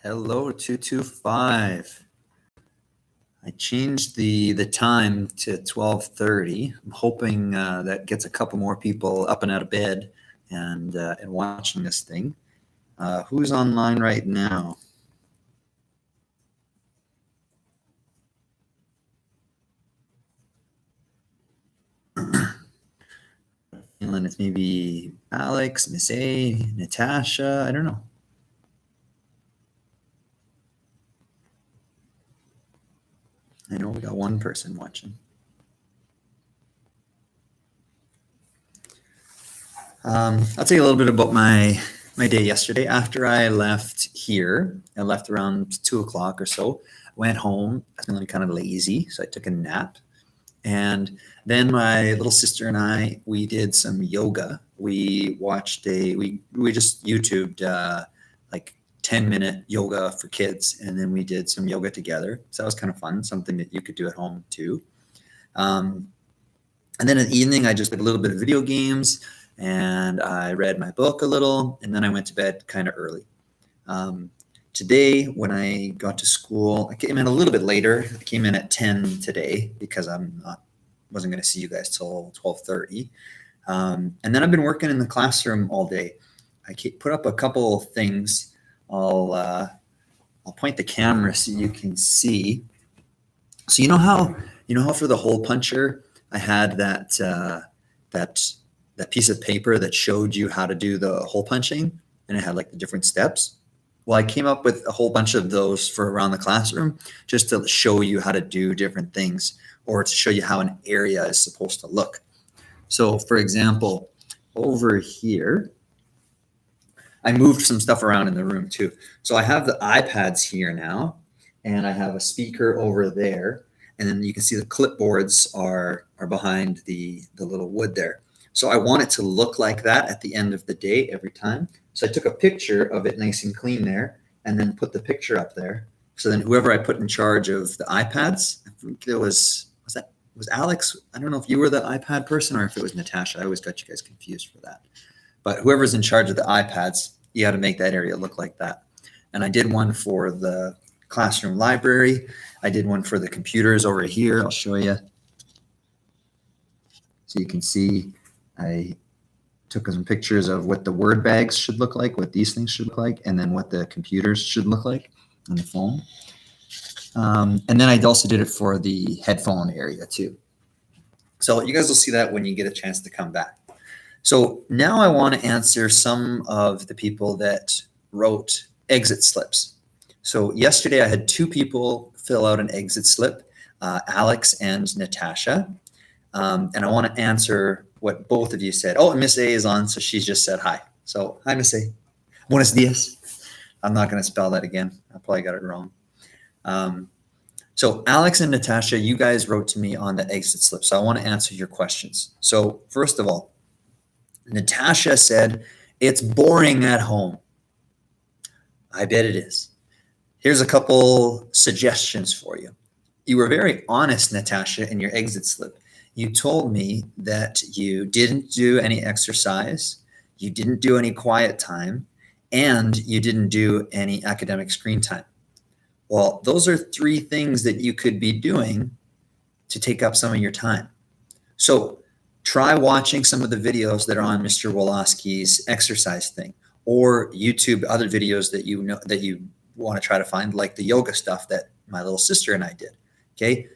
Hello, 225. I changed the time to 12:30. I'm hoping that gets a couple more people up and out of bed and watching this thing. Who's online right now? Feeling it's maybe Alex, Miss A, Natasha. I don't know. I know we got one person watching. I'll tell you a little bit about my day yesterday. After I left here, I left around 2 o'clock or so. Went home, feeling kind of lazy, so I took a nap. And then my little sister and I, we did some yoga. We watched we just YouTubed like 10-minute yoga for kids, and then we did some yoga together. So that was kind of fun, something that you could do at home too. And then in the evening, I just did a little bit of video games, and I read my book a little, and then I went to bed kind of early. Today, when I got to school, I came in a little bit later. I came in at 10 today because wasn't going to see you guys till 12:30. And then I've been working in the classroom all day. I put up a couple of things. I'll point the camera so you can see. So you know how for the hole puncher, I had that piece of paper that showed you how to do the hole punching, and it had like the different steps. Well, I came up with a whole bunch of those for around the classroom just to show you how to do different things, or to show you how an area is supposed to look. So for example, over here, I moved some stuff around in the room too. So I have the iPads here now, and I have a speaker over there. And then you can see the clipboards are behind the little wood there. So I want it to look like that at the end of the day every time. So I took a picture of it nice and clean there, and then put the picture up there. So then whoever I put in charge of the iPads, I think it was Alex. I don't know if you were the iPad person or if it was Natasha. I always got you guys confused for that. But whoever's in charge of the iPads, you got to make that area look like that. And I did one for the classroom library. I did one for the computers over here. I'll show you. So you can see I took some pictures of what the word bags should look like, what these things should look like, and then what the computers should look like on the phone. And then I also did it for the headphone area too. So you guys will see that when you get a chance to come back. So now I want to answer some of the people that wrote exit slips. So yesterday I had 2 people fill out an exit slip, Alex and Natasha. And I want to answer what both of you said. Oh, and Miss A is on, so she's just said hi. So hi, Miss A. Buenos dias. I'm not going to spell that again. I probably got it wrong. So Alex and Natasha, you guys wrote to me on the exit slip. So I want to answer your questions. So first of all, Natasha said, it's boring at home. I bet it is. Here's a couple suggestions for you. You were very honest, Natasha, in your exit slip. You told me that you didn't do any exercise, you didn't do any quiet time, and you didn't do any academic screen time. Well, those are 3 things that you could be doing to take up some of your time. So try watching some of the videos that are on Mr. Woloski's exercise thing, or YouTube other videos that you know that you want to try to find, like the yoga stuff that my little sister and I did. Okay.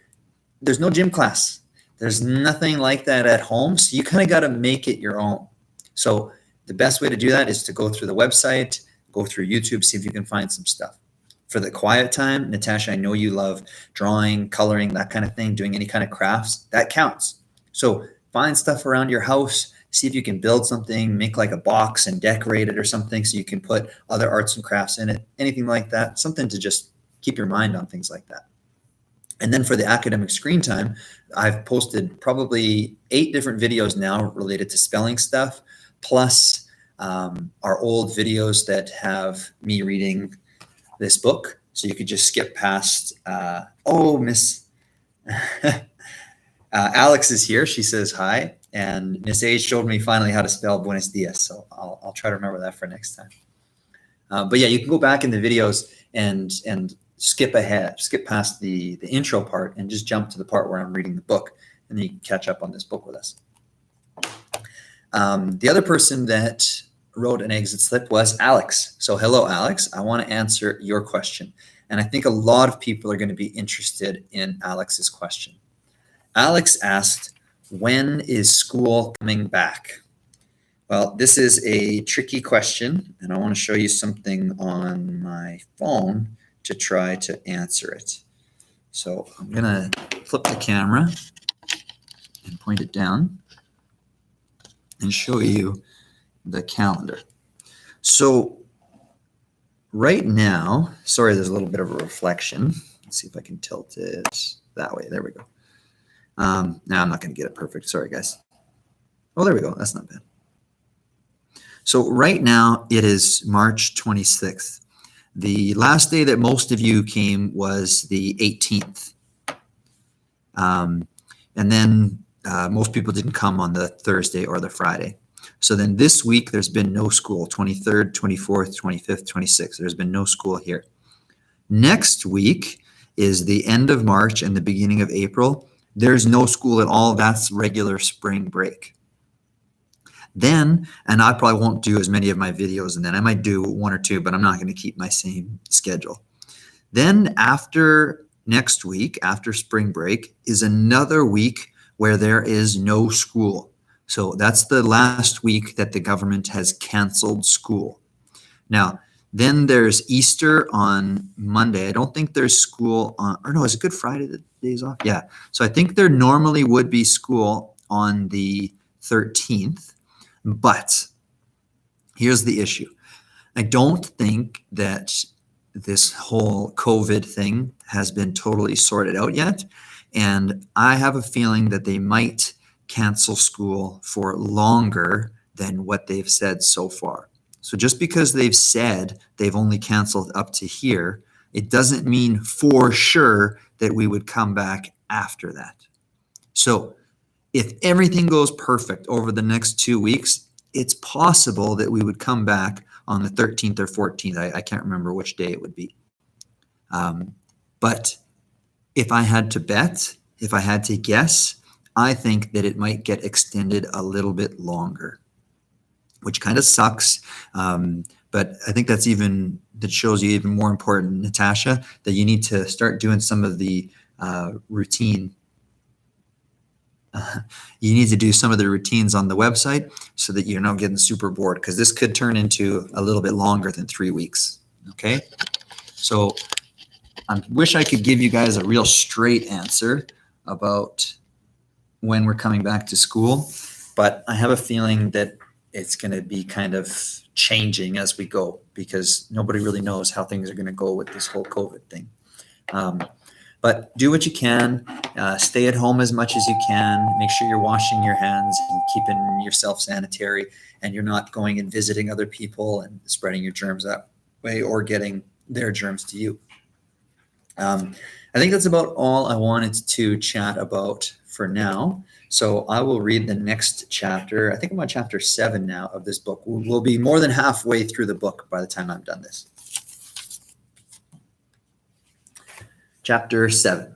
There's no gym class. There's nothing like that at home. So you kind of got to make it your own. So the best way to do that is to go through the website, go through YouTube, see if you can find some stuff. For the quiet time, Natasha, I know you love drawing, coloring, that kind of thing, doing any kind of crafts. That counts. So find stuff around your house, see if you can build something, make like a box and decorate it or something so you can put other arts and crafts in it, anything like that, something to just keep your mind on things like that. And then for the academic screen time, I've posted probably 8 different videos now related to spelling stuff, plus our old videos that have me reading this book. So you could just skip past, Miss Alex is here. She says hi. And Miss A showed me finally how to spell Buenos Dias. So I'll try to remember that for next time. But yeah, you can go back in the videos and skip past the intro part and just jump to the part where I'm reading the book, and then you can catch up on this book with us. The other person that wrote an exit slip was Alex. So hello, Alex. I want to answer your question. And I think a lot of people are going to be interested in Alex's question. Alex asked, when is school coming back? Well, this is a tricky question, and I want to show you something on my phone to try to answer it. So I'm going to flip the camera and point it down and show you the calendar. So right now, sorry, there's a little bit of a reflection. Let's see if I can tilt it that way. There we go. Now I'm not going to get it perfect. Sorry, guys. Oh, there we go. That's not bad. So right now it is March 26th. The last day that most of you came was the 18th. And then most people didn't come on the Thursday or the Friday. So then this week there's been no school, 23rd, 24th, 25th, 26th. There's been no school here. Next week is the end of March and the beginning of April. There's no school at all. That's regular spring break. Then, and I probably won't do as many of my videos, and then I might do one or two, but I'm not going to keep my same schedule. Then after next week, after spring break, is another week where there is no school. So that's the last week that the government has canceled school. Now, then there's Easter on Monday. I don't think there's school on, or no, is it Good Friday the days off? Yeah. So I think there normally would be school on the 13th. But here's the issue. I don't think that this whole COVID thing has been totally sorted out yet. And I have a feeling that they might cancel school for longer than what they've said so far. So just because they've said they've only canceled up to here, it doesn't mean for sure that we would come back after that. So if everything goes perfect over the next 2 weeks, it's possible that we would come back on the 13th or 14th. I can't remember which day it would be. But if I had to bet, if I had to guess, I think that it might get extended a little bit longer, which kind of sucks. But I think that shows you even more important, Natasha, that you need to start doing some of the routine. You need to do some of the routines on the website so that you're not getting super bored, because this could turn into a little bit longer than 3 weeks. Okay. So I wish I could give you guys a real straight answer about when we're coming back to school, but I have a feeling that it's going to be kind of changing as we go, because nobody really knows how things are going to go with this whole COVID thing. But do what you can, stay at home as much as you can, make sure you're washing your hands and keeping yourself sanitary, and you're not going and visiting other people and spreading your germs that way or getting their germs to you. I think that's about all I wanted to chat about for now. So I will read the next chapter. I think I'm on chapter 7 now of this book. We'll be more than halfway through the book by the time I'm done this. Chapter 7.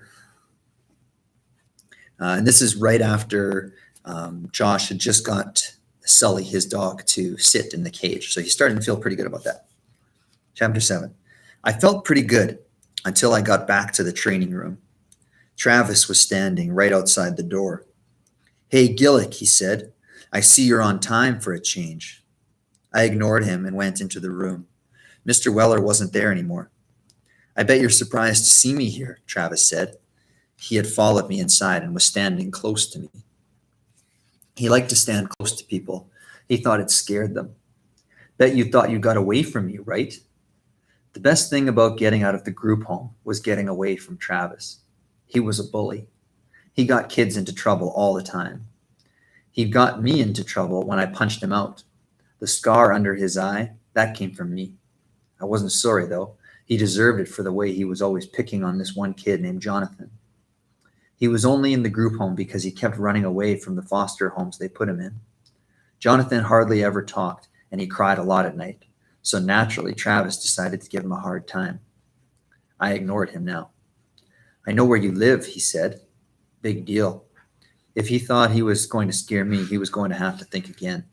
And this is right after Josh had just got Sully, his dog, to sit in the cage. So he's starting to feel pretty good about that. Chapter 7. I felt pretty good until I got back to the training room. Travis was standing right outside the door. "Hey, Gillick," he said. "I see you're on time for a change." I ignored him and went into the room. Mr. Weller wasn't there anymore. "I bet you're surprised to see me here," Travis said. He had followed me inside and was standing close to me. He liked to stand close to people. He thought it scared them. "Bet you thought you got away from me, right?" The best thing about getting out of the group home was getting away from Travis. He was a bully. He got kids into trouble all the time. He got me into trouble when I punched him out. The scar under his eye, that came from me. I wasn't sorry, though. He deserved it for the way he was always picking on this one kid named Jonathan. He was only in the group home because he kept running away from the foster homes they put him in. Jonathan hardly ever talked, and he cried a lot at night. So naturally, Travis decided to give him a hard time. I ignored him now. I know where you live, he said. Big deal. If he thought he was going to scare me, he was going to have to think again.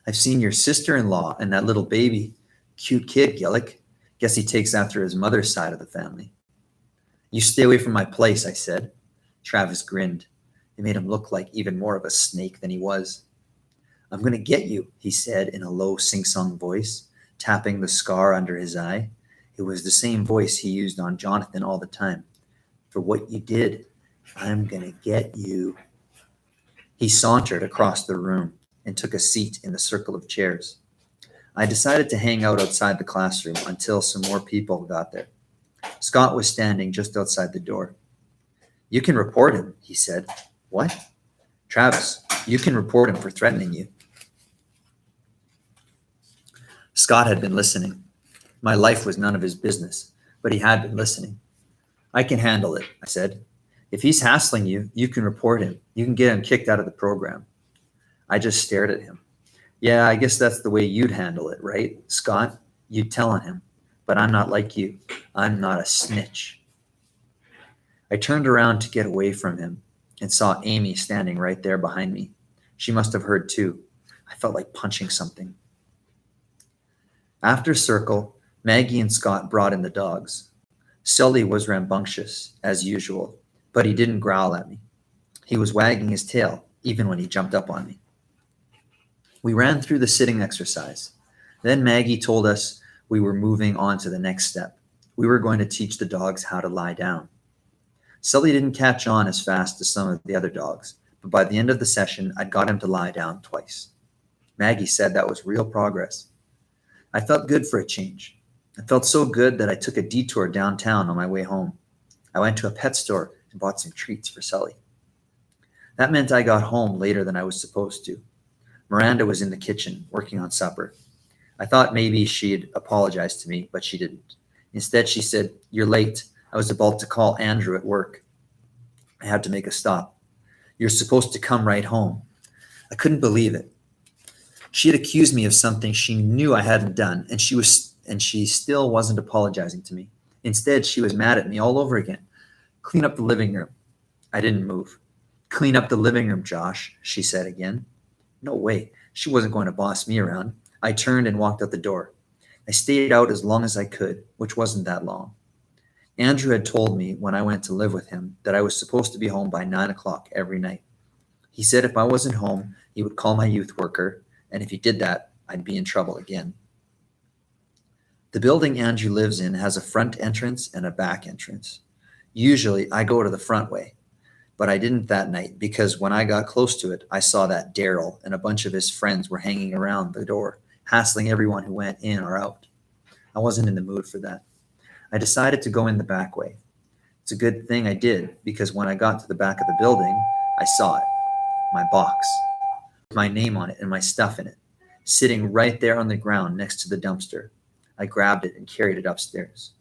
I've seen your sister-in-law and that little baby. Cute kid, Gillick. Guess he takes after his mother's side of the family. You stay away from my place, I said. Travis grinned. It made him look like even more of a snake than he was. I'm going to get you, he said in a low sing-song voice, tapping the scar under his eye. It was the same voice he used on Jonathan all the time. For what you did, I'm going to get you. He sauntered across the room and took a seat in the circle of chairs. I decided to hang out outside the classroom until some more people got there. Scott was standing just outside the door. You can report him, he said. What? Travis, you can report him for threatening you. Scott had been listening. My life was none of his business, but he had been listening. I can handle it, I said. If he's hassling you, you can report him. You can get him kicked out of the program. I just stared at him. Yeah, I guess that's the way you'd handle it, right, Scott? You'd tell on him. But I'm not like you. I'm not a snitch. I turned around to get away from him and saw Amy standing right there behind me. She must have heard too. I felt like punching something. After circle, Maggie and Scott brought in the dogs. Sully was rambunctious, as usual, but he didn't growl at me. He was wagging his tail, even when he jumped up on me. We ran through the sitting exercise. Then Maggie told us we were moving on to the next step. We were going to teach the dogs how to lie down. Sully didn't catch on as fast as some of the other dogs, but by the end of the session, I'd got him to lie down twice. Maggie said that was real progress. I felt good for a change. I felt so good that I took a detour downtown on my way home. I went to a pet store and bought some treats for Sully. That meant I got home later than I was supposed to. Miranda was in the kitchen working on supper. I thought maybe she'd apologize to me, but she didn't. Instead, she said, "You're late. I was about to call Andrew at work. I had to make a stop. You're supposed to come right home." I couldn't believe it. She had accused me of something she knew I hadn't done, and she still wasn't apologizing to me. Instead, she was mad at me all over again. Clean up the living room. I didn't move. Clean up the living room, Josh, she said again. No way. She wasn't going to boss me around. I turned and walked out the door. I stayed out as long as I could, which wasn't that long. Andrew had told me when I went to live with him that I was supposed to be home by 9 o'clock every night. He said if I wasn't home, he would call my youth worker, and if he did that, I'd be in trouble again. The building Andrew lives in has a front entrance and a back entrance. Usually, I go to the front way, but I didn't that night because when I got close to it, I saw that Daryl and a bunch of his friends were hanging around the door, hassling everyone who went in or out. I wasn't in the mood for that. I decided to go in the back way. It's a good thing I did because when I got to the back of the building, I saw it, my box, with my name on it and my stuff in it, sitting right there on the ground next to the dumpster. I grabbed it and carried it upstairs.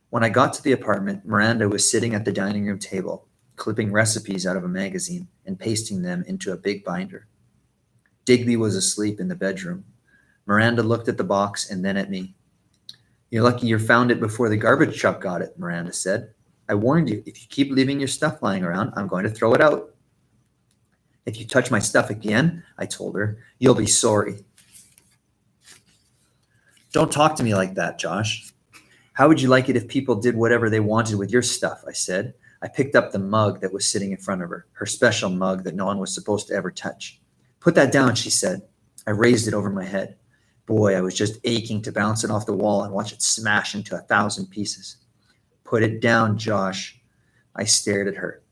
When I got to the apartment, Miranda was sitting at the dining room table, clipping recipes out of a magazine and pasting them into a big binder. Digby was asleep in the bedroom. Miranda looked at the box and then at me. You're lucky you found it before the garbage truck got it, Miranda said. I warned you, if you keep leaving your stuff lying around, I'm going to throw it out. If you touch my stuff again, I told her, you'll be sorry. Don't talk to me like that, Josh. How would you like it if people did whatever they wanted with your stuff, I said. I picked up the mug that was sitting in front of her, her special mug that no one was supposed to ever touch. Put that down, she said. I raised it over my head. Boy, I was just aching to bounce it off the wall and watch it smash into 1,000 pieces. Put it down, Josh. I stared at her.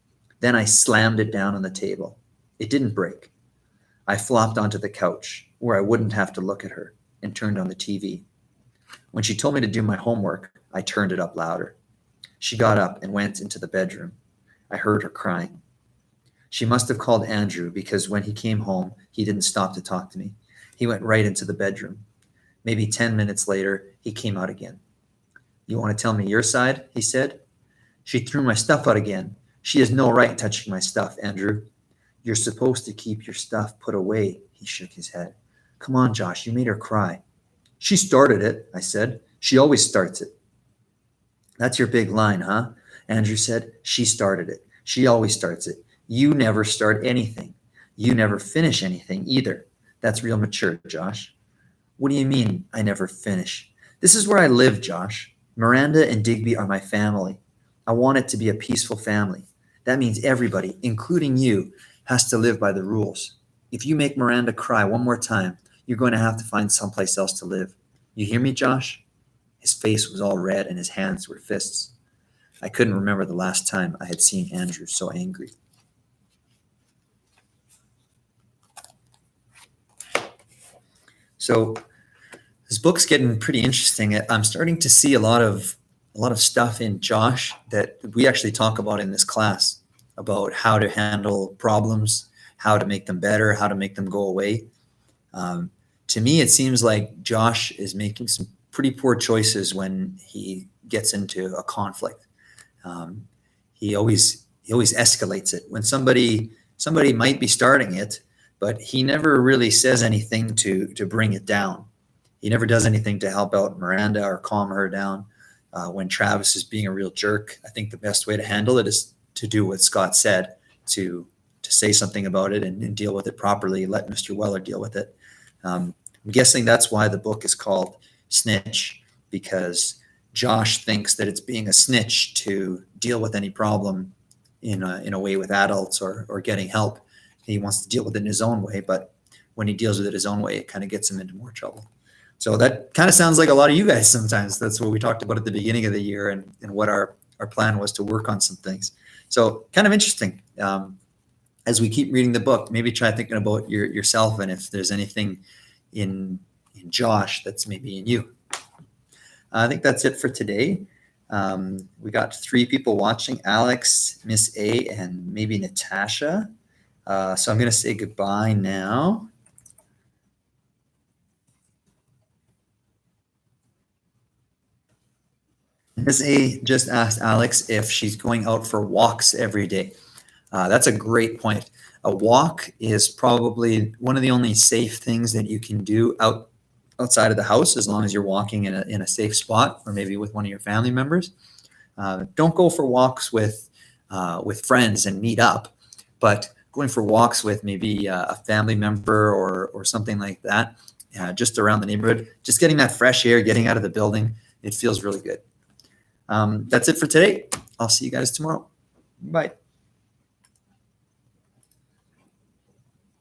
Then I slammed it down on the table. It didn't break. I flopped onto the couch where I wouldn't have to look at her and turned on the TV. When she told me to do my homework, I turned it up louder. She got up and went into the bedroom. I heard her crying. She must have called Andrew because when he came home, he didn't stop to talk to me. He went right into the bedroom. Maybe 10 minutes later, he came out again. You want to tell me your side? He said. She threw my stuff out again. She has no right touching my stuff, Andrew. You're supposed to keep your stuff put away, he shook his head. Come on, Josh, you made her cry. She started it, I said. She always starts it. That's your big line, huh? Andrew said. She started it. She always starts it. You never start anything. You never finish anything either. That's real mature, Josh. What do you mean, I never finish? This is where I live, Josh. Miranda and Digby are my family. I want it to be a peaceful family. That means everybody, including you, has to live by the rules. If you make Miranda cry one more time, you're going to have to find someplace else to live. You hear me, Josh? His face was all red and his hands were fists. I couldn't remember the last time I had seen Andrew so angry. So this book's getting pretty interesting. I'm starting to see a lot of stuff in Josh that we actually talk about in this class about how to handle problems, how to make them better, how to make them go away. To me, it seems like Josh is making some pretty poor choices when he gets into a conflict. He always escalates it when somebody might be starting it, but he never really says anything to bring it down. He never does anything to help out Miranda or calm her down. When Travis is being a real jerk, I think the best way to handle it is to do what Scott said, to say something about it and deal with it properly. Let Mr. Weller deal with it. I'm guessing that's why the book is called Snitch, because Josh thinks that it's being a snitch to deal with any problem in a way with adults or getting help. He wants to deal with it in his own way, but when he deals with it his own way, it kind of gets him into more trouble. So that kind of sounds like a lot of you guys sometimes. That's what we talked about at the beginning of the year and what our plan was to work on some things. So kind of interesting. As we keep reading the book, maybe try thinking about yourself and if there's anything in Josh that's maybe in you. I think that's it for today. We got 3 people watching, Alex, Miss A, and maybe Natasha. So I'm going to say goodbye now. Miss A just asked Alex if she's going out for walks every day. That's a great point. A walk is probably one of the only safe things that you can do outside of the house, as long as you're walking in a safe spot or maybe with one of your family members. Don't go for walks with friends and meet up, but going for walks with maybe a family member or something like that, just around the neighborhood, just getting that fresh air, getting out of the building, it feels really good. That's it for today. I'll see you guys tomorrow. Bye.